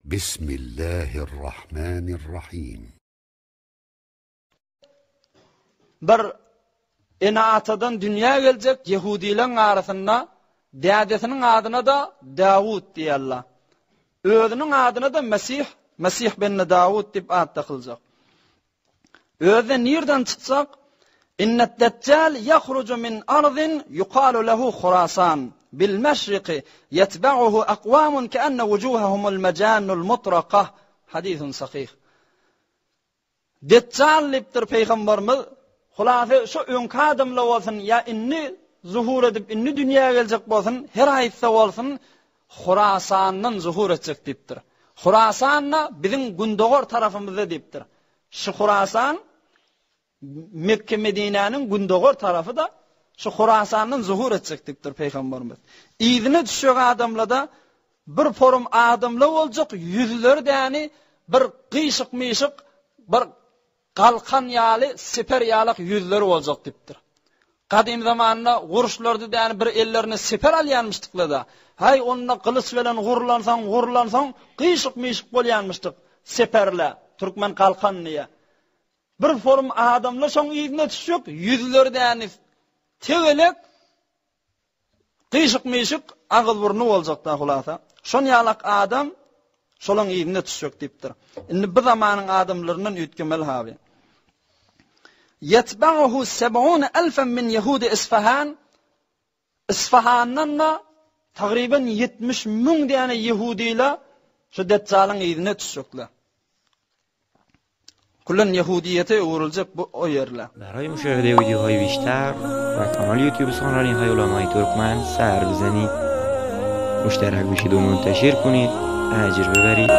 Bismillahirrahmanirrahim. Bir enatadan dünya gelecek Yahudilerin arasında dədesinin adına da Davud diyorlar. Özünün adına da Mesih ben Davud dip ad takılacak. Özü nereden çıkacak? İnnet Deccal yahrucu min ardin yuqalu lehu Khurasan bil meşriqi yetba'uhu aqwamun keenne vujuhahumul mecanul mutraqah. Hadisun sahih. Deccal liptir peygamberimiz hulafı şu önkü adamla olsun ya inni zuhur edip inni dünyaya gelecek bolsun her ayetde olsun Khurasan'dan zuhur edecek diptir. Khurasan'na bizim Gündoğor tarafımızda diptir. Şu Khurasan Mekke Medine'nin Gündoğor tarafı da şu Khurasan'dan zuhur edecek diptir peygamberimiz. İzine düşüyor adamla bir forum adamla olacak yüzleri de yani bir kıyışık mişik bir kalkan yali siper yalık yüzleri olacak diptir. Kadim zamanında vuruşlarda da yani bir ellerini siper alyanmıştıkla da hay onunla kılıç veren gururlansan kıyışık mişik bolyanmıştık siperle Türkmen kalkan niye. Bir forum adamla son izine düşüyor yüzleri de yani tevelek kıyışık mişik ağıl burnu olacak da hulasa. Son yalak adam şolun izine düşüyor diptir. Şimdi bu zamanın adamlarının ütkümel havi. Yetba'uhu 70.000 min Yahudi İsfahan. İsfahan'dan da takriben 70.000 tane Yahudiler şu Deccal'ın izine düşüyorlar. Kullan Yahudiyete uğrulacak bu o yerler. برای مشاهده ویدیوهای بیشتر و کانال یوتیوب سخنرانی‌های علمای ترکمن سر بزنید. مشترک بشید و منتشر کنید. اجر ببرید.